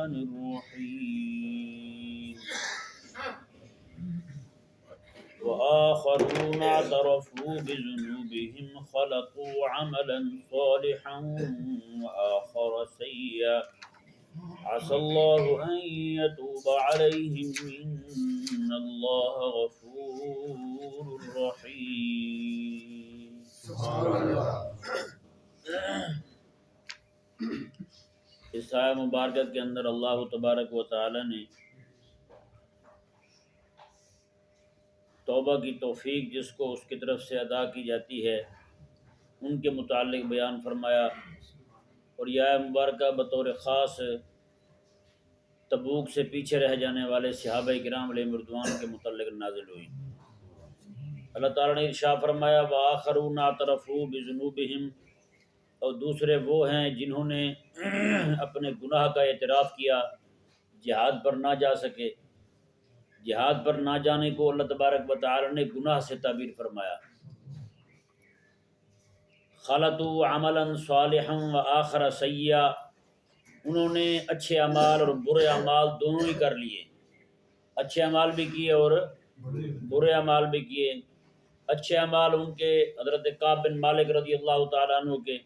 الرحمن الرحيم وآخرون اعترفوا بذنوبهم خلقوا عملا صالحا وآخر سيئا عسى الله أن يتوب عليهم إن الله غفور رحيم. اس آیہ مبارکہ کے اندر اللہ تبارک و تعالی نے توبہ کی توفیق جس کو اس کی طرف سے ادا کی جاتی ہے ان کے متعلق بیان فرمایا، اور یہ آیہ مبارکہ بطور خاص تبوک سے پیچھے رہ جانے والے صحابہ کرام علیہم رضوان کے متعلق نازل ہوئی۔ اللہ تعالیٰ نے ارشاد فرمایا وآخرون اعترفوا بذنوبہم، اور دوسرے وہ ہیں جنہوں نے اپنے گناہ کا اعتراف کیا، جہاد پر نہ جا سکے۔ جہاد پر نہ جانے کو اللہ تبارک و تعالی نے گناہ سے تعبیر فرمایا۔ خلطوا عملا صالحا وآخر سیئا، انہوں نے اچھے اعمال اور برے اعمال دونوں ہی کر لیے، اچھے اعمال بھی کیے اور برے اعمال بھی کیے۔ اچھے اعمال ان کے حضرت کعب بن مالک رضی اللہ تعالیٰ عنہ کے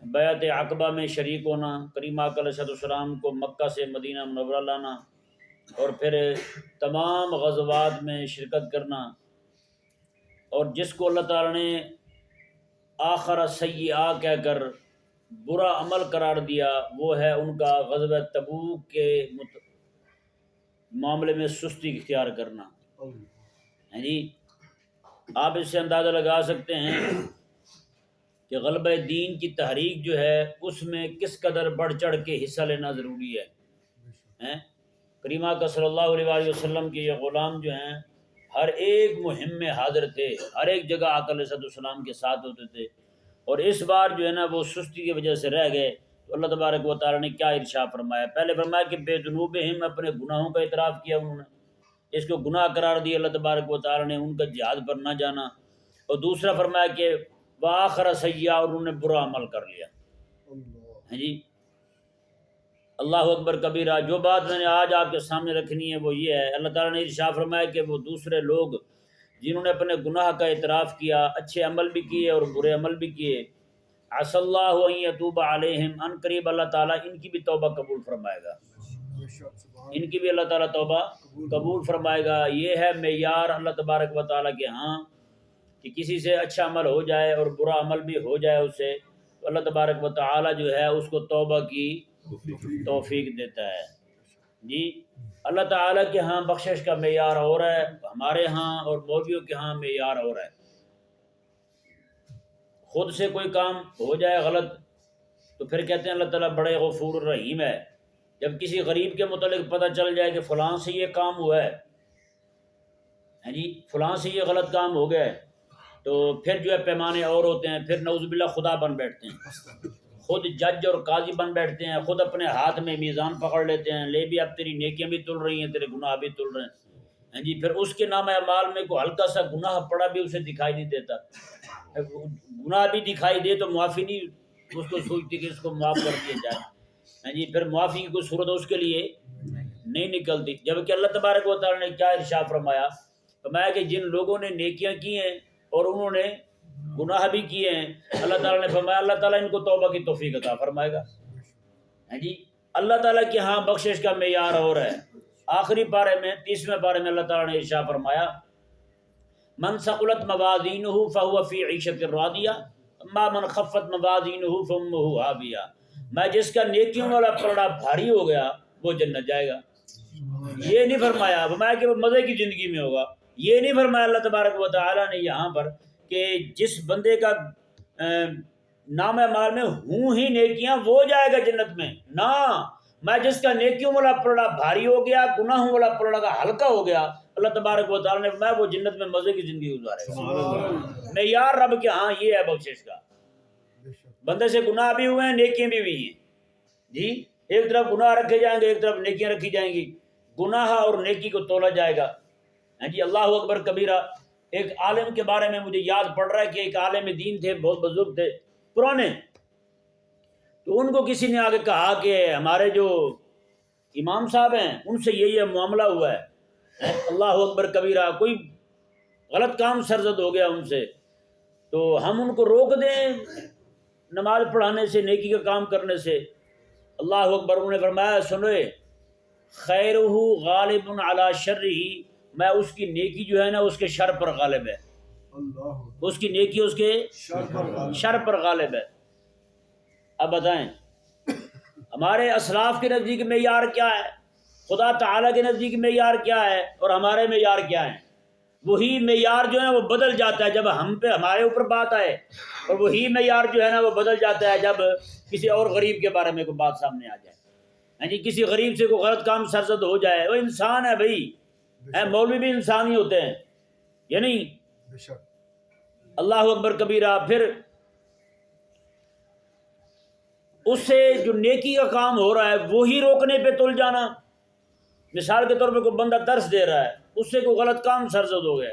بیعت عقبہ میں شریک ہونا، کریم آقا علیہ السلام کو مکہ سے مدینہ منورہ لانا، اور پھر تمام غزوات میں شرکت کرنا، اور جس کو اللہ تعالیٰ نے آخر سیئہ کہہ کر برا عمل قرار دیا وہ ہے ان کا غزوہ تبوک کے معاملے میں سستی اختیار کرنا۔ جی آپ اس سے اندازہ لگا سکتے ہیں کہ غلبہ دین کی تحریک جو ہے اس میں کس قدر بڑھ چڑھ کے حصہ لینا ضروری ہے۔ کریم آقا صلی اللہ علیہ وسلم کے یہ غلام جو ہیں ہر ایک مہم میں حاضر تھے، ہر ایک جگہ آقا علیہ السلام کے ساتھ ہوتے تھے، اور اس بار جو ہے نا وہ سستی کی وجہ سے رہ گئے تو اللہ تبارک و تعالیٰ نے کیا ارشاد فرمایا؟ پہلے فرمایا کہ بے ذنوبہم، اپنے گناہوں کا اعتراف کیا انہوں نے، اس کو گناہ قرار دیا اللہ تبارک و تعالیٰ نے ان کا جہاد پر نہ جانا، اور دوسرا فرمایا کہ وآخر سیئا، اور انہوں نے برا عمل کر لیا۔ جی اللہ اکبر کبیرہ۔ جو بات میں نے آج آپ کے سامنے رکھنی ہے وہ یہ ہے، اللہ تعالیٰ نے ارشاد فرمایا کہ وہ دوسرے لوگ جنہوں نے اپنے گناہ کا اعتراف کیا، اچھے عمل بھی کیے اور برے عمل بھی کیے، عسى اللہ ان یتوب علیہم، ان قریب اللہ تعالیٰ ان کی بھی توبہ قبول فرمائے گا، ان کی بھی اللہ تعالیٰ توبہ قبول فرمائے گا۔ یہ ہے معیار اللہ تبارک و تعالیٰ کے ہاں کہ کسی سے اچھا عمل ہو جائے اور برا عمل بھی ہو جائے اس سے، تو اللہ تبارک و تعالیٰ جو ہے اس کو توبہ کی توفیق دیتا ہے۔ جی اللہ تعالیٰ کے ہاں بخشش کا معیار اور ہے، ہمارے ہاں اور مولویوں کے ہاں معیار اور ہے۔ خود سے کوئی کام ہو جائے غلط تو پھر کہتے ہیں اللہ تعالیٰ بڑے غفور الرحیم ہے۔ جب کسی غریب کے متعلق پتہ چل جائے کہ فلاں سے یہ کام ہوا ہے، جی فلاں سے یہ غلط کام ہو گیا ہے، تو پھر جو ہے پیمانے اور ہوتے ہیں، پھر نعوذ باللہ خدا بن بیٹھتے ہیں، خود جج اور قاضی بن بیٹھتے ہیں، خود اپنے ہاتھ میں میزان پکڑ لیتے ہیں، لے بھی اب تیری نیکیاں بھی تل رہی ہیں، تیرے گناہ بھی تل رہے ہیں، جی پھر اس کے نام اعمال میں کوئی ہلکا سا گناہ پڑا بھی اسے دکھائی نہیں دیتا، گناہ بھی دکھائی دے تو معافی نہیں اس کو سوچتی کہ اس کو معاف کر دیا جائے، جی پھر معافی کی کوئی صورت اس کے لیے نہیں نکلتی۔ جبکہ اللہ تبارک و تعالیٰ نے کیا ارشاد فرمایا؟ فرمایا کہ جن لوگوں نے نیکیاں کی ہیں اور انہوں نے گناہ بھی کیے ہیں، اللہ تعالیٰ نے فرمایا اللہ تعالیٰ ان کو توبہ کی توفیق عطا فرمائے گا۔ جی اللہ تعالیٰ کے ہاں بخشش کا معیار اور ہے۔ آخری پارے میں 30ویں پارے میں اللہ تعالیٰ نے ارشاد فرمایا من ثقلت موازینہ فہو فی عیشۃ راضیہ اما من خفت موازینہ فامہ ہاویہ، میں جس کا نیکیوں والا پلڑا بھاری ہو گیا وہ جنت جائے گا۔ یہ نہیں فرمایا کہ وہ مزے کی زندگی میں ہوگا، یہ نہیں فرمایا اللہ تبارک و تعالیٰ نے یہاں پر کہ جس بندے کا نام اعمال میں ہوں ہی نیکیاں وہ جائے گا جنت میں، نہ میں جس کا نیکیوں والا پلڑا بھاری ہو گیا، گناہوں والا پلڑا کا ہلکا ہو گیا، اللہ تبارک و تعالیٰ نے فرمایا وہ جنت میں مزے کی زندگی گزارے گا۔ معیار رب کے ہاں یہ ہے بخشش کا۔ بندے سے گناہ بھی ہوئے ہیں، نیکیاں بھی ہوئی ہیں، جی ایک طرف گناہ رکھے جائیں گے، ایک طرف نیکیاں رکھی جائیں گی، گناہ اور نیکی کو تولا جائے گا۔ جی اللہ اکبر کبیرہ۔ ایک عالم کے بارے میں مجھے یاد پڑ رہا ہے کہ ایک عالم دین تھے، بہت بزرگ تھے، پرانے، تو ان کو کسی نے آگے کہا کہ ہمارے جو امام صاحب ہیں ان سے یہ معاملہ ہوا ہے، اللہ اکبر کبیرہ، کوئی غلط کام سرزد ہو گیا ان سے، تو ہم ان کو روک دیں نماز پڑھانے سے، نیکی کا کام کرنے سے؟ اللہ اکبر۔ انہوں نے فرمایا سنوے، خیرہ غالب علی شرہ، میں اس کی نیکی جو ہے نا اس کے شر پر غالب ہے، اس کی نیکی اس کے شر پر غالب ہے۔ اب بتائیں ہمارے اسلاف کے نزدیک معیار کیا ہے، خدا تعالیٰ کے نزدیک معیار کیا ہے، اور ہمارے معیار کیا ہیں؟ وہی معیار جو ہے وہ بدل جاتا ہے جب ہم پہ ہمارے اوپر بات آئے، اور وہی معیار جو ہے نا وہ بدل جاتا ہے جب کسی اور غریب کے بارے میں کوئی بات سامنے آ جائے۔ ہاں جی، کسی غریب سے کوئی غلط کام سرزد ہو جائے، وہ انسان ہے بھائی، مولوی بھی انسان ہی ہوتے ہیں، یہ نہیں؟ اللہ اکبر کبیرہ۔ پھر اس سے جو نیکی کا کام ہو رہا ہے وہی روکنے پہ تل جانا۔ مثال کے طور پہ کوئی بندہ درس دے رہا ہے، اس سے کوئی غلط کام سرزد ہو گیا،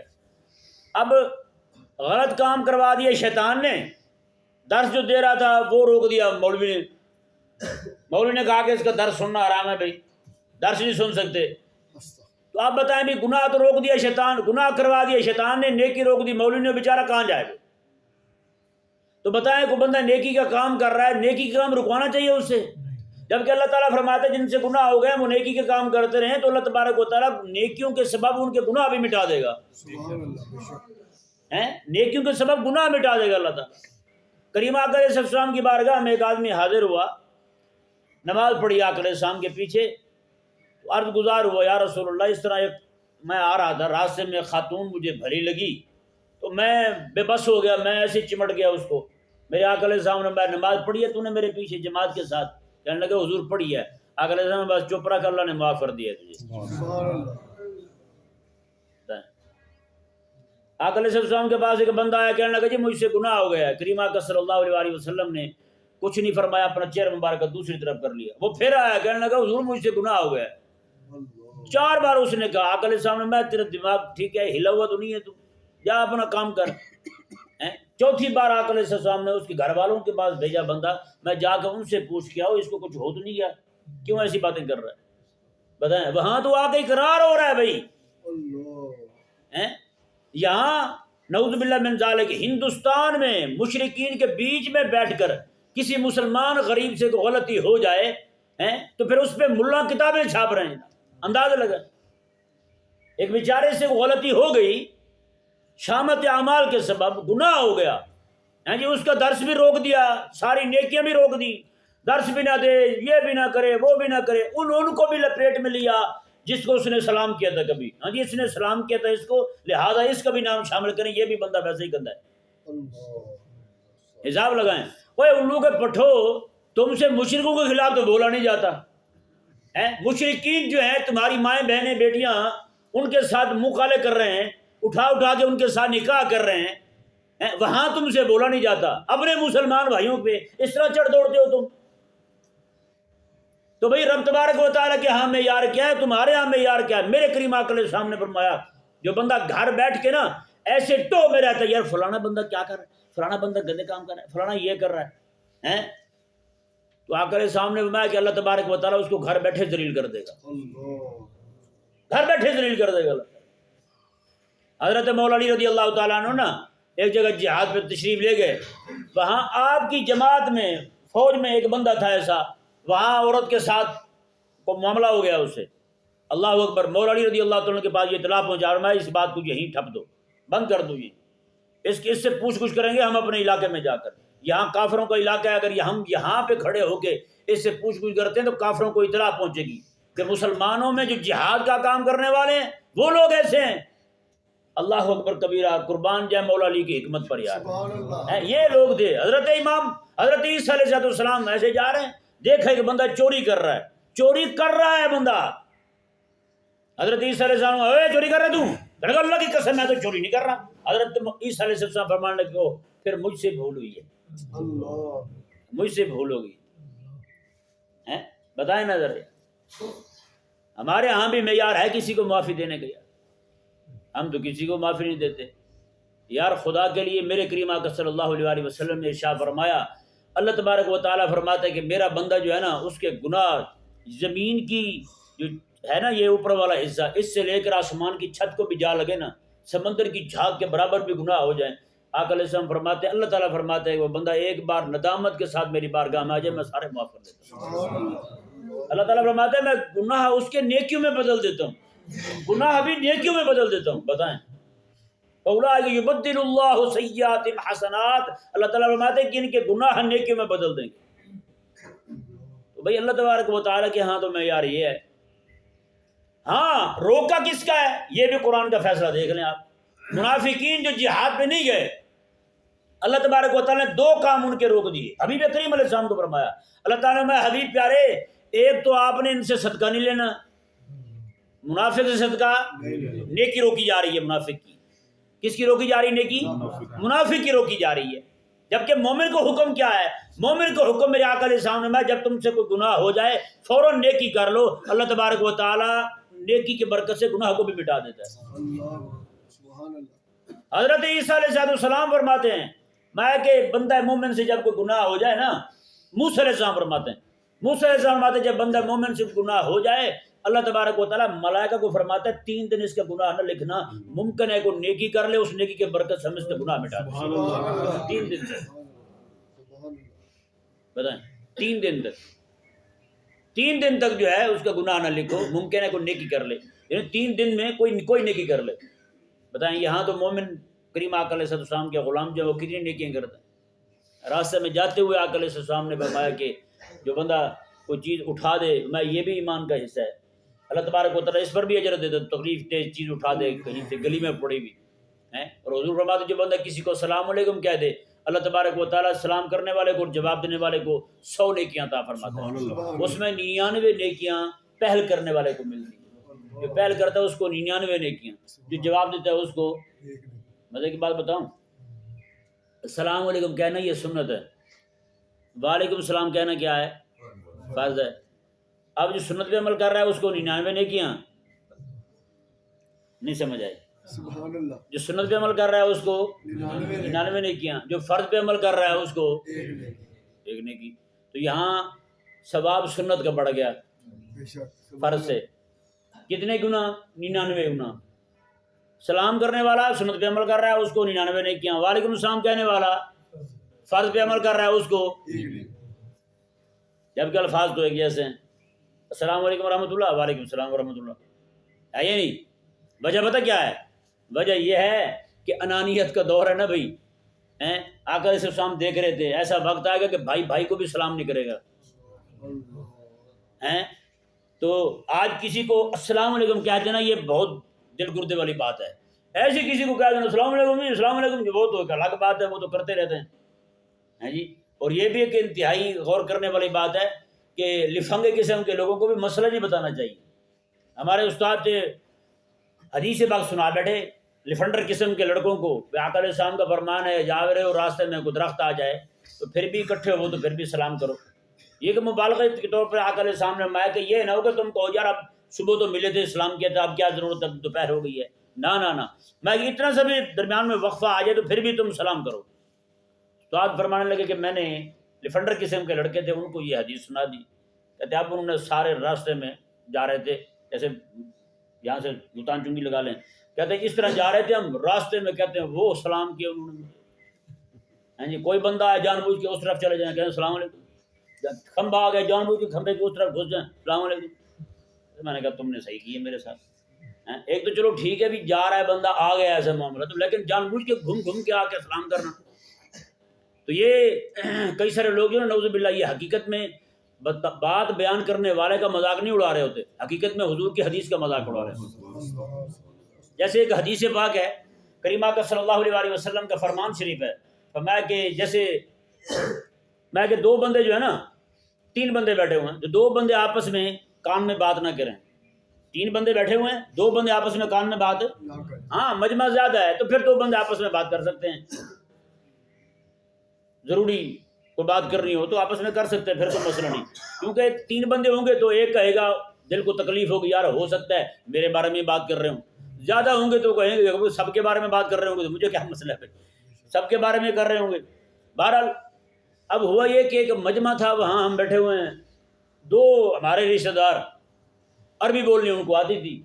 اب غلط کام کروا دیا شیطان نے، درس جو دے رہا تھا وہ روک دیا مولوی نے۔ مولوی نے کہا کہ اس کا درس سننا حرام ہے، بھائی درس نہیں سن سکتے۔ تو آپ بتائیں بھی، گناہ تو روک دیا شیطان، گناہ کروا دیا شیطان نے، نیکی روک دی مولوی نے، بیچارہ کہاں جائے گا؟ تو بتائیں کوئی بندہ نیکی کا کام کر رہا ہے، نیکی کا کام رکوانا چاہیے اس سے؟ جبکہ اللہ تعالیٰ فرماتا ہے جن سے گناہ ہو گئے وہ نیکی کے کام کرتے رہیں تو اللہ تبارک و تعالیٰ نیکیوں کے سبب ان کے گناہ بھی مٹا دے گا، نیکیوں کے سبب گناہ مٹا دے گا اللہ تعالیٰ۔ کریم آقا علیہ السلام کی بارگاہ میں ایک آدمی حاضر ہوا، نماز پڑھی آقا علیہ السلام کے پیچھے، تو عرض گزار ہوا یا رسول اللہ، اس طرح ایک میں آ رہا تھا، راستے میں خاتون مجھے بھلی لگی تو میں بے بس ہو گیا، میں ایسے چمٹ گیا اس کو۔ میرے آقا علیہ السلام نے، میں نماز پڑھی ہے تو نے میرے پیچھے جماعت کے ساتھ؟ کہنے لگے حضور پڑھی ہے۔ آقا علیہ السلام نے بس چپ رکھ، اللہ نے معاف کر دیا تجھے۔ آقا علیہ السلام کے پاس ایک بندہ آیا، کہنے لگا جی مجھ سے گناہ ہو گیا ہے۔ کریم آقا صلی اللہ علیہ وسلم نے کچھ نہیں فرمایا، اپنا چہرہ مبارکہ دوسری طرف کر لیا۔ وہ پھر آیا، کہنے لگا حضور مجھ سے گناہ ہو گیا ہے۔ 4 بار اس نے کہا۔ آقا علیہ السلام نے، میں تیرا دماغ ٹھیک ہے، ہلا ہوا تو نہیں ہے تو جا اپنا کام کر۔ 4تھی بار آقا علیہ السلام نے اس کے گھر والوں کے پاس بھیجا بندہ، میں جا کر ان سے پوچھ کے آؤ اس کو کچھ ہو تو نہیں گیا، کیوں ایسی باتیں کر رہا ہے؟ بتائیں، وہاں تو آ کے اقرار ہو رہا ہے بھائی، یہاں نعوذ باللہ من ذالک ہندوستان میں مشرکین کے بیچ میں بیٹھ کر کسی مسلمان غریب سے کوئی غلطی ہو جائے تو پھر اس پہ ملا کتابیں چھاپ رہے ہیں۔ اندازہ لگا، ایک بیچارے سے غلطی ہو گئی، شامت اعمال کے سبب گناہ ہو گیا، جی اس کا درس بھی روک دیا، ساری نیکیاں بھی روک دی، درس بھی نہ دے، یہ بھی نہ کرے، وہ بھی نہ کرے، ان کو بھی لپیٹ میں لیا جس کو اس نے سلام کیا تھا کبھی، ہاں جی اس نے سلام کیا تھا اس کو، لہذا اس کا بھی نام شامل کریں، یہ بھی بندہ ویسے ہی گندا ہے۔ حساب لگائیں، اوے الو کے پٹھو، تم سے مشرکوں کے خلاف تو بولا نہیں جاتا، مشرکین جو ہیں تمہاری مائیں بہنیں بیٹیاں ان کے ساتھ منہ کالے کر رہے ہیں، اٹھا کے ان کے ساتھ نکاح کر رہے ہیں، وہاں تم سے بولا نہیں جاتا، اپنے مسلمان بھائیوں پہ اس طرح چڑھ دوڑتے ہو تم۔ تو بھئی رب تبارک و تعالیٰ کے ہاں معیار کیا ہے، تمہارے ہاں معیار کیا ہے؟ میرے کریم آقا علیہ السلام نے فرمایا جو بندہ گھر بیٹھ کے نا ایسے ٹو میں رہتا ہے، یار فلانا بندہ کیا کر رہا ہے، فلانا بندہ گندے کام کر رہا ہے، فلانا یہ کر رہا ہے، تو آقا علیہ السلام نے فرمایا کہ اللہ تبارک و تعالیٰ اس کو گھر بیٹھے ذلیل کر دے گا، گھر بیٹھے ذلیل کر دے گا اللہ۔ حضرت مولا علی رضی اللہ تعالیٰ عنہ نا ایک جگہ جہاد پہ تشریف لے گئے، وہاں آپ کی جماعت میں فوج میں ایک بندہ تھا ایسا، وہاں عورت کے ساتھ کو معاملہ ہو گیا اس سے، اللہ اکبر۔ مولا علی رضی اللہ تعالیٰ کے پاس یہ اطلاع پہنچا، میں اس بات کو یہیں ٹھپ دو، بند کر دو، یہ اس سے پوچھ گچھ کریں گے ہم اپنے علاقے میں جا کر، یہاں کافروں کا علاقہ ہے، اگر ہم یہاں پہ کھڑے ہو کے اس سے پوچھ گچھ کرتے ہیں تو کافروں کو اطلاع پہنچے گی کہ مسلمانوں میں جو جہاد کا کام کرنے والے ہیں وہ لوگ ایسے ہیں۔ اللہ اکبر کبیرہ، قربان جائے مولا علی کی حکمت پر یار، یہ لوگ تھے۔ حضرت امام حضرت عیسیٰ علیہ السلام ایسے جا رہے ہیں، دیکھا کہ بندہ چوری کر رہا ہے، چوری کر رہا ہے بندہ، حضرت عیسیٰ علیہ السلام، اے چوری کر رہا ہے تو اللہ کی قسم میں تو چوری نہیں کر رہا۔ حضرت عیسیٰ علیہ السلام فرمانے لگے پھر مجھ سے بھول ہوئی ہے، مجھ سے بھول ہو گئی، بتائیں نا ذرا، ہمارے ہاں بھی معیار ہے کسی کو معافی دینے کا، یار ہم تو کسی کو معافی نہیں دیتے یار، خدا کے لیے۔ میرے کریم آقا صلی اللہ علیہ وسلم نے ارشاد فرمایا اللہ تبارک و تعالیٰ فرماتا ہے کہ میرا بندہ جو ہے نا اس کے گناہ زمین کی جو ہے نا یہ اوپر والا حصہ اس سے لے کر آسمان کی چھت کو بھی جا لگے نا سمندر کی جھاگ کے برابر بھی گناہ ہو جائیں آقا علیہ السلام فرماتے ہیں اللہ تعالیٰ فرماتا ہے وہ بندہ ایک بار ندامت کے ساتھ میری بارگاہ میں آ جائے میں سارے معاف کر دیتا ہوں. اللہ تعالیٰ فرماتا ہے میں گناہ اس کے نیکیوں میں بدل دیتا ہوں گناہ بھی نیکیوں میں بدل دیتا ہوں. بتائیں فَأُولَٰئِكَ يُبَدِّلُ اللَّهُ سَيِّئَاتِهِمْ حَسَنَاتٍ اللہ تعالیٰ فرماتے ہیں کہ ان کے گناہ نیکیوں میں بدل دیں گے. تو بھئی اللہ تبارک و تعالیٰ کے ہاں تو معیار یہ ہے. ہاں روکا کس کا ہے یہ بھی قرآن کا فیصلہ دیکھ لیں آپ. منافقین جو جہاد پہ نہیں گئے اللہ تبارک و تعالیٰ نے دو کام ان کے روک دیے. حبیب کریم علیہ السلام کو فرمایا اللہ تعالیٰ نے حبیب پیارے ایک تو آپ نے ان سے صدقہ نہیں لینا منافق سے صدقہ نیکی روکی جا رہی ہے منافق کی. کس کی روکی جا رہی ہے نیکی منافق کی روکی جا رہی ہے. جبکہ مومن کو حکم کیا ہے مومن کو حکم میرے آقا علیہ السلام نے جب تم سے کوئی گناہ ہو جائے فوراً نیکی کر لو اللہ تبارک و تعالیٰ نیکی کی برکت سے گناہ کو بھی مٹا دیتا ہے. حضرت عیسیٰ علیہ السلام فرماتے ہیں میں کہ بندہ مومن سے جب کوئی گناہ ہو جائے نا موسیٰ علیہ السلام فرماتے ہیں موسیٰ علیہ السلام فرماتے ہیں جب بندہ مومن سے گناہ ہو جائے اللہ تبارک و تعالیٰ ملائکہ کو فرماتا ہے 3 دن اس کا گناہ نہ لکھنا ممکن ہے کوئی نیکی کر لے اس نیکی کے برکت سے ہم اس کا گناہ مٹا دیں 3 دن تک. بتائیں 3 دن تک 3 دن تک جو ہے اس کا گناہ نہ لکھو ممکن ہے کوئی نیکی کر لے یعنی 3 دن میں کوئی نیکی کر لے. بتائیں یہاں تو مومن کریم آقا علیہ السلام کے غلام جو ہے وہ کتنی نیکیاں کرتا ہے. راستے میں جاتے ہوئے آقا علیہ السلام نے فرمایا کہ جو بندہ کوئی چیز اٹھا دے میں یہ بھی ایمان کا حصہ ہے اللہ تبارک و تعالیٰ اس پر بھی اجر دے دے. تکلیف دے چیز اٹھا دے کہیں سے گلی میں پڑی ہوئی ہے اور حضور فرماتے جو بندہ کسی کو السلام علیکم کہہ دے اللہ تبارک و تعالیٰ سلام کرنے والے کو جواب دینے والے کو 100 نیکیاں عطا فرماتا ہے. اس میں 99 نیکیاں پہل کرنے والے کو ملتی ہیں. جو پہل کرتا ہے اس کو 99 نیکیاں جو جواب دیتا ہے اس کو. مزے کی بات بتاؤں السلام علیکم کہنا یہ سنت ہے وعلیکم السلام کہنا کیا ہے فرض ہے. اب جو سنت پہ عمل کر رہا ہے اس کو 99 نیکیاں نہیں سمجھ آئی. جو سنت پہ عمل کر رہا ہے اس کو 99 نیکیاں جو فرض پہ عمل کر رہا ہے اس کو 1 نیکی. تو یہاں ثواب سنت کا بڑھ گیا فرض سے. کتنے گناہ 99 گناہ. سلام کرنے والا سنت پہ عمل کر رہا ہے اس کو 99 نیکیاں. وعلیکم السلام کہنے والا فرض پہ عمل کر رہا ہے اس کو جبکہ الفاظ تو ایک جیسے ہیں السلام علیکم ورحمۃ اللہ وعلیکم السلام ورحمۃ اللہ ہے یہ نہیں. وجہ پتہ کیا ہے وجہ یہ ہے کہ انانیت کا دور ہے نا بھائی. آقا علیہ السلام دیکھ رہے تھے ایسا وقت آئے گا کہ بھائی بھائی کو بھی سلام نہیں کرے گا. تو آج کسی کو السلام علیکم کہہ دینا یہ بہت دل گردے والی بات ہے. ایسی کسی کو کہہ دینا السلام علیکم السلام علیکم جو وہ تو ایک الگ بات ہے وہ تو کرتے رہتے ہیں جی. اور یہ بھی ایک انتہائی غور کرنے والی بات ہے کہ لفنگے قسم کے لوگوں کو بھی مسئلہ نہیں بتانا چاہیے. ہمارے استاد حدیث پاک سنا بیٹھے لفنڈر قسم کے لڑکوں کو آقا علیہ السلام کا فرمان ہے جا رہے ہو راستے میں کوئی درخت آ جائے تو پھر بھی اکٹھے ہو تو پھر بھی سلام کرو. یہ کہ مبالغہ کے طور پر آقا علیہ السلام نے فرمایا کہ یہ نہ ہو کہ تم کہو یار اب صبح تو ملے تھے اسلام کیا تھا اب کیا ضرورت اب دوپہر ہو گئی ہے. نہ میں اتنا سا بھی درمیان میں وقفہ آ جائے تو پھر بھی تم سلام کرو. تو آج فرمانے لگے کہ میں نے لفنڈر قسم کے لڑکے تھے ان کو یہ حدیث سنا دی. کہتے اب انہوں نے سارے راستے میں جا رہے تھے جیسے یہاں سے ملتان چنگی لگا لیں کہتے ہیں اس طرح جا رہے تھے ہم راستے میں کہتے ہیں وہ سلام کیا انہوں نے جی. کوئی بندہ آئے جان بوجھ کے اس طرف چلے جائیں کہتے ہیں السلام علیکم. کھمبا آ گیا جان بوجھ کے کھمبے کی اس طرف گھس جائیں السلام علیکم. میں نے کہا تم نے صحیح کیا میرے ساتھ. ایک تو چلو ٹھیک ہے بھی جا رہا ہے بندہ آ گیا ایسا معاملہ تو لیکن جان بوجھ کے گھوم کے آ کے سلام کرنا تو یہ کئی سارے لوگ جو نا نعوذ باللہ یہ حقیقت میں بات بیان کرنے والے کا مذاق نہیں اڑا رہے ہوتے حقیقت میں حضور کی حدیث کا مذاق اڑا رہے ہوتے. جیسے ایک حدیث پاک ہے کریمہ کا صلی اللہ علیہ وسلم کا فرمان شریف ہے فرمایا کہ جیسے میں کہ 2 بندے جو ہے نا 3 بندے بیٹھے ہوئے ہیں جو 2 بندے آپس میں کان میں بات نہ کریں. 3 بندے بیٹھے ہوئے ہیں 2 بندے آپس میں کان میں بات ہاں مجمع زیادہ ہے تو پھر 2 بندے آپس میں بات کر سکتے ہیں. ضروری کوئی بات کرنی ہو تو آپس میں کر سکتے ہیں پھر کوئی مسئلہ نہیں. کیونکہ 3 بندے ہوں گے تو ایک کہے گا دل کو تکلیف ہوگی یار ہو سکتا ہے میرے بارے میں بات کر رہے ہوں. زیادہ ہوں گے تو کہیں گے سب کے بارے میں بات کر رہے ہوں گے تو مجھے کیا مسئلہ ہے سب کے بارے میں کر رہے ہوں گے. بہرحال اب ہوا یہ کہ ایک مجمع تھا، وہاں ہم بیٹھے ہوئے ہیں، دو ہمارے رشتہ دار، عربی بولنی ان کو آتی تھی،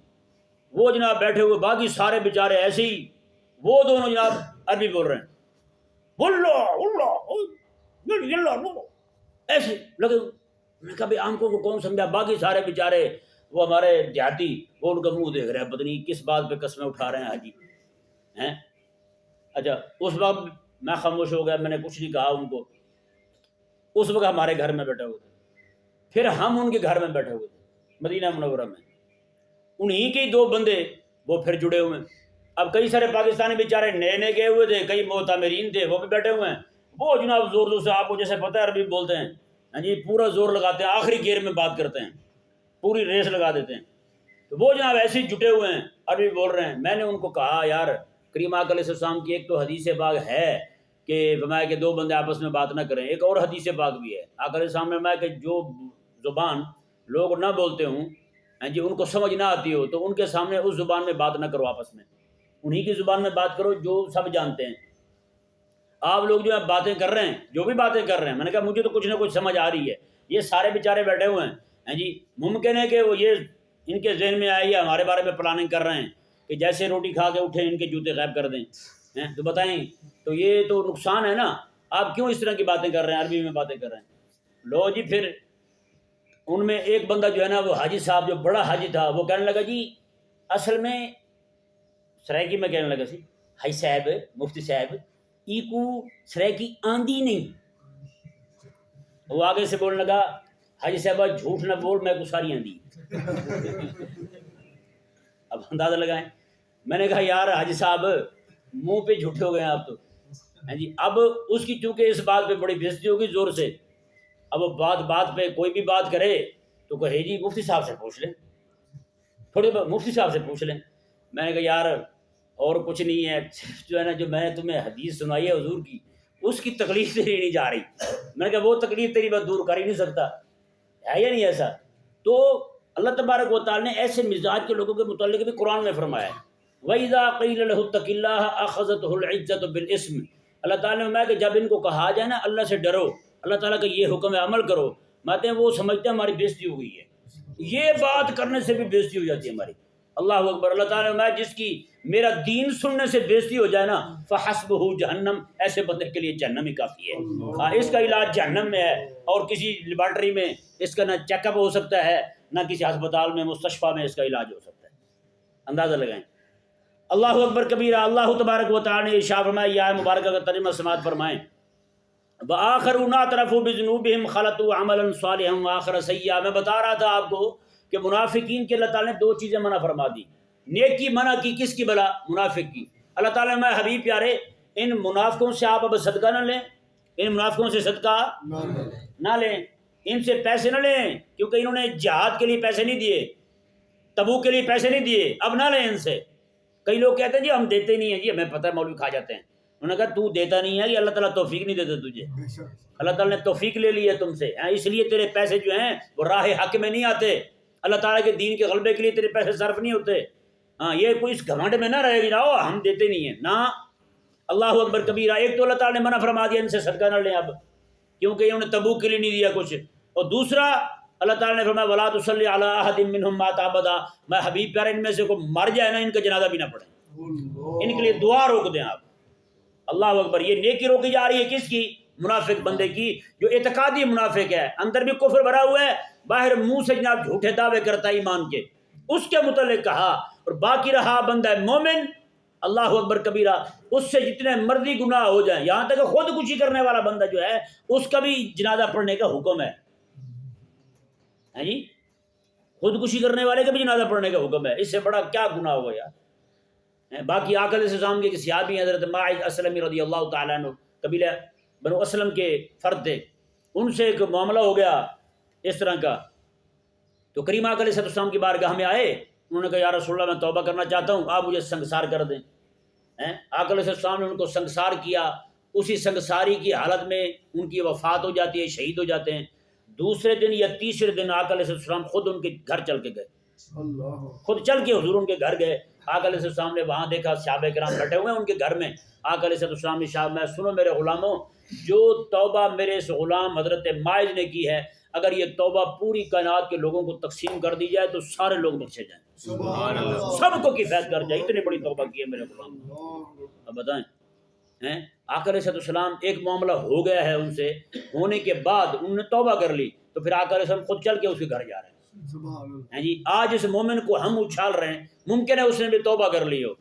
وہ جناب بیٹھے ہوئے، باقی سارے بیچارے ایسے ہی، وہ دونوں جناب عربی بول رہے ہیں، ایسے لگے۔ میں نے کہا بھائی آنکھوں کو کون سمجھا، باقی سارے بیچارے وہ ہمارے دیہاتی وہ ان کا منہ دیکھ رہے ہیں، پتہ نہیں کس بات پہ قسمیں اٹھا رہے ہیں حاجی ہیں۔ اچھا اس وقت میں خاموش ہو گیا، میں نے کچھ نہیں کہا ان کو۔ اس وقت ہمارے گھر میں بیٹھے ہوئے تھے، پھر ہم ان کے گھر میں بیٹھے ہوئے تھے مدینہ منورہ میں، انہی کے دو بندے وہ پھر جڑے ہوئے ہیں۔ اب کئی سارے پاکستانی بیچارے نئے نئے گئے ہوئے تھے، کئی معتمرین تھے، وہ بھی بیٹھے ہوئے ہیں، وہ جناب زور زور سے، آپ کو جیسے پتہ ہے عربی بولتے ہیں، ہاں جی، پورا زور لگاتے ہیں، آخری گیئر میں بات کرتے ہیں، پوری ریس لگا دیتے ہیں۔ تو وہ جناب ایسے ہی جٹے ہوئے ہیں، عربی بول رہے ہیں۔ میں نے ان کو کہا یار کریم آقا علیہ السلام کی ایک تو حدیث پاک ہے کہ فرمایا کہ دو بندے آپس میں بات نہ کریں، ایک اور حدیث پاک بھی ہے، آقا علیہ السلام نے فرمایا کہ جو زبان لوگ نہ بولتے ہوں، ہاں جی، ان کو سمجھ نہ آتی ہو، تو ان کے سامنے اس زبان میں بات نہ کرو، آپس میں انہی کی زبان میں بات کرو جو سب جانتے ہیں۔ آپ لوگ جو ہے باتیں کر رہے ہیں، جو بھی باتیں کر رہے ہیں، میں نے کہا مجھے تو کچھ نہ کچھ سمجھ آ رہی ہے، یہ سارے بیچارے بیٹھے ہوئے ہیں، ہاں جی، ممکن ہے کہ وہ یہ ان کے ذہن میں آئی ہے، ہمارے بارے میں پلاننگ کر رہے ہیں کہ جیسے روٹی کھا کے اٹھے ان کے جوتے غائب کر دیں، تو بتائیں، تو یہ تو نقصان ہے نا، آپ کیوں اس طرح کی باتیں کر رہے ہیں، عربی میں باتیں کر رہے ہیں۔ لو جی، پھر ان میں ایک بندہ جو ہے نا، وہ حاجی صاحب جو بڑا حاجی تھا، وہ کہنے لگا جی اصل میں سرائکی میں کہنے لگا سی، حاجی صاحب، مفتی صاحب، ای کو سرائکی آندی نہیں۔ وہ آگے سے بولنے لگا حاجی صاحب جھوٹ نہ بول، میں کو ساری آندی۔ اب اندازہ لگائیں، میں نے کہا یار حاجی صاحب منہ پہ جھوٹے ہو گئے ہیں آپ تو، ہاں جی۔ اب اس کی چونکہ اس بات پہ بڑی بےزتی ہوگی زور سے، اب وہ بات پہ کوئی بھی بات کرے تو کہے جی مفتی صاحب سے پوچھ لیں، تھوڑی بات مفتی صاحب سے پوچھ لیں۔ میں نے کہا یار اور کچھ نہیں ہے، صرف جو ہے نا جو میں نے تمہیں حدیث سنائی ہے حضور کی، اس کی تکلیف تیری نہیں جا رہی۔ میں نے کہا وہ تکلیف تیری بات دور کر ہی نہیں سکتا، ہے یا نہیں ایسا؟ تو اللہ تبارک و تعالیٰ نے ایسے مزاج کے لوگوں کے متعلق بھی قرآن میں فرمایا ہے، وَإِذَا قِيلَ لَهُ اتَّقِ اللَّهَ أَخَذَتْهُ الْعِزَّةُ بِالْإِثْمِ۔ اللہ تعالیٰ نے فرمایا کہ جب ان کو کہا جائے نا اللہ سے ڈرو، اللہ تعالیٰ کا یہ حکم ہے عمل کرو، ماتے ہیں وہ سمجھتے ہیں ہماری بےزتی ہو گئی ہے، یہ بات کرنے سے بھی بےزتی ہو جاتی ہے ہماری۔ اللہ اکبر۔ اللہ تعالیٰ نے فرمایا جس کی میرا دین سننے سے بےزتی ہو جائے نا، فحسبہ جہنم، ایسے بندے کے لیے جہنم ہی کافی ہے۔ اس کا علاج جہنم میں ہے، اور کسی لیبارٹری میں اس کا نہ چیک اپ ہو سکتا ہے، نہ کسی ہسپتال میں مستشفیٰ میں اس کا علاج ہو سکتا ہے۔ اندازہ لگائیں۔ اللہ اکبر کبیرہ۔ اللہ تبارک و تعالیٰ نے ارشاد فرمایا، یہ آیت مبارکہ کا ترجمہ سماعت فرمائیں، وآخرون اعترفوا بذنوبہم خلطوا عملا صالحا وآخر سیئا۔ میں بتا رہا تھا آپ کو کہ منافقین کے اللہ تعالیٰ نے دو چیزیں منع فرما دی، نیکی منع کی، کس کی بلا؟ منافق کی۔ اللہ تعالیٰ نے میں حبیب پیارے ان منافقوں سے آپ اب صدقہ نہ لیں، ان منافقوں سے صدقہ نہ لیں، ان سے پیسے نہ لیں، کیونکہ انہوں نے جہاد کے لیے پیسے نہیں دیے، تبوک کے لیے پیسے نہیں دیے، اب نہ لیں ان سے۔ کئی لوگ کہتے ہیں جی ہم دیتے نہیں ہیں، جی ہمیں پتہ ہے مولوی کھا جاتے ہیں۔ انہوں نے کہا تو دیتا نہیں ہے، یہ اللہ تعالیٰ توفیق نہیں دیتا تجھے، اللہ تعالیٰ نے توفیق لے لی ہے تم سے، اس لیے تیرے پیسے جو ہیں وہ راہ حق میں نہیں آتے، اللہ تعالیٰ کے دین کے غلبے کے لیے تیرے پیسے صرف نہیں ہوتے۔ ہاں، یہ کوئی اس گھمنڈ میں نہ رہے گی نا ہم دیتے نہیں ہیں، نہ۔ اللہ اکبر کبیرہ۔ ایک تو اللہ تعالیٰ نے منع فرما دیا ان سے صدقہ نہ لیں اب، کیونکہ انہوں نے تبوک کے لیے نہیں دیا کچھ، اور دوسرا اللہ تعالیٰ نے فرمایا وَلَا تُصَلِّ عَلَىٰ أَحَدٍ مِّنْهُمْ مَاتَ أَبَدًا۔ میں حبیب پیارے ان میں سے کوئی مر جائے نا، ان کا جنازہ بھی نہ پڑھیں، ان کے لیے دعا روک دیں آپ۔ اللہ اکبر۔ یہ نیکی روکی جا رہی ہے کس کی؟ منافق بندے کی، جو اعتقادی منافق ہے، اندر بھی کفر بھرا ہوا ہے، باہر منہ سے جناب جھوٹے دعوے کرتا ہے ایمان کے، اس کے متعلق کہا، اور باقی رہا بندہ مومن، اللہ اکبر کبیرہ، اس سے جتنے مرضی گناہ ہو جائیں، یہاں تک کہ خودکشی کرنے والا بندہ جو ہے اس کا بھی جنازہ پڑھنے کا حکم ہے، ہاں جی، خودکشی کرنے والے کا بھی جنازہ پڑھنے کا حکم ہے، اس سے بڑا کیا گناہ ہوا یار۔ باقی آقا علیہ السلام کے صحابی حضرت ماعز اسلمی رضی اللہ تعالیٰ عنہ، قبیلہ بنو اسلم کے فرد تھے، ان سے ایک معاملہ ہو گیا اس طرح کا، تو کریم آقا علیہ السلام کی بارگاہ میں آئے، انہوں نے کہا یا رسول اللہ میں توبہ کرنا چاہتا ہوں، آپ مجھے سنگسار کر دیں۔ آقا علیہ السلام نے ان کو سنگسار کیا، اسی سنگساری کی حالت میں ان کی وفات ہو جاتی ہے، شہید ہو جاتے ہیں۔ دوسرے دن یا تیسرے دن آقا علیہ السلام خود ان کے گھر چل کے گئے، خود چل کے حضور ان کے گھر گئے، آقا علیہ السلام نے وہاں دیکھا صحابہ کرام بیٹھے ہوئے ہیں ان کے گھر میں. آقا علیہ السلام نے شاہ میں سنو میرے غلاموں، جو توبہ میرے اس غلام حضرت ماعز نے کی ہے، اگر یہ توبہ پوری کائنات کے لوگوں کو تقسیم کر دی جائے تو سارے لوگ بخشے جائیں، سبحان اللہ، سب کو کفایت کر جائے. اتنی بڑی توبہ کی ہے میرے غلام. اب بتائیں ہیں آقا علیہ السلام ایک معاملہ ہو گیا ہے ان سے، ہونے کے بعد انہوں نے توبہ کر لی، تو پھر آقا علیہ السلام خود چل کے اس کے گھر جا رہے ہیں. جی آج اس مومن کو ہم اچھال رہے ہیں، ممکن ہے اس نے بھی توبہ کر لی ہو،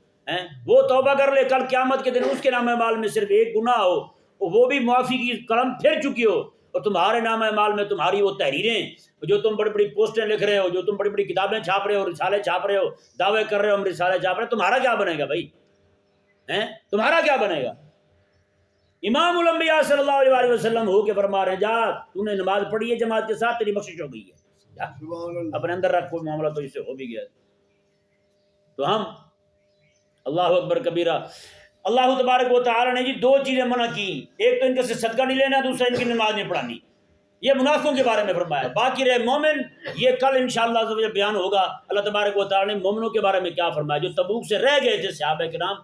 وہ توبہ کر لے، کل قیامت کے دن اس کے نام اعمال میں صرف ایک گناہ ہو، وہ بھی معافی کی قلم پھر چکی ہو، اور تمہارے نام اعمال میں تمہاری وہ تحریریں جو تم بڑی بڑی پوسٹیں لکھ رہے ہو، جو تم بڑی بڑی کتابیں چھاپ رہے ہو، رسالے چھاپ رہے ہو، دعوے کر رہے ہو ہم رسالے چھاپ رہے ہو، تمہارا کیا بنے گا بھائی؟ تمہارا کیا بنے گا؟ امام الانبیاء صلی اللہ علیہ وسلم ہو کے فرما رہے ہیں، جا تو نے نماز پڑھی ہے جماعت کے ساتھ، تیری بخشش ہو گئی ہے، جا اپنے اندر رکھ، کوئی معاملہ تو اس سے ہو بھی گیا. تو ہم اللہ اکبر کبیرہ. اللہ تبارک و تعالی نے جی دو چیزیں منع کی، ایک تو ان کے سے صدقہ نہیں لینا، دوسرا ان کی نماز نہیں پڑھانی. یہ منافقوں کے بارے میں فرمایا. باقی رہے مومن، یہ کل انشاءاللہ عز و جل بیان ہوگا. اللہ تبارک و تعالی نے مومنوں کے بارے میں کیا فرمایا. جو تبوک سے رہ گئے تھے صحابہ کرام،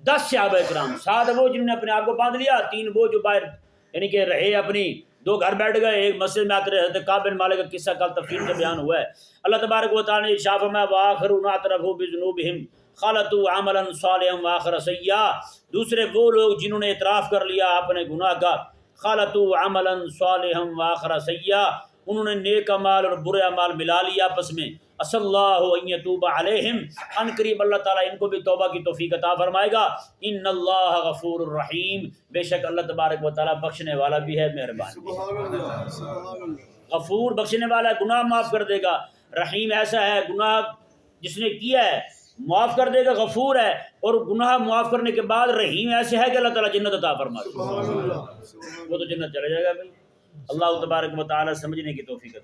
10 صحابہ کرام، 7 وہ جنہوں نے اپنے آپ کو باندھ لیا، 3 وہ جو باہر یعنی کہ رہے، اپنی 2 گھر بیٹھ گئے، ایک مسجد میں آتے رہے. حضرت کعب بن مالک کا قصہ کل تفصیل سے بیان ہوا ہے. اللہ تبارک و تعالی نے ارشاد فرمایا وآخرون اعترفوا بذنوبہم خلطوا عملا صالحا وآخر سیئا. دوسرے وہ لوگ جنہوں نے اعتراف کر لیا اپنے گناہ کا، خلطوا عملا صالحا وآخر سیئا، انہوں نے نیک اعمال اور برے اعمال ملا لیا آپس میں. عسى اللہ ان یتوب علیہم، ان قریب اللہ تعالیٰ ان کو بھی توبہ کی توفیق عطا فرمائے گا. ان اللہ غفور الرحیم، بے شک اللہ تبارک و تعالیٰ بخشنے والا بھی ہے، مہربان. غفور بخشنے والا ہے، گناہ معاف کر دے گا. رحیم ایسا ہے گناہ جس نے کیا ہے معاف کر دے گا، غفور ہے، اور گناہ معاف کرنے کے بعد رحیم ایسے ہے کہ اللہ تعالیٰ جنت عطا فرمائے گا. وہ تو جنت چلے جائے گا بھائی. اللہ تبارک و تعالیٰ سمجھنے کی توفیق عطا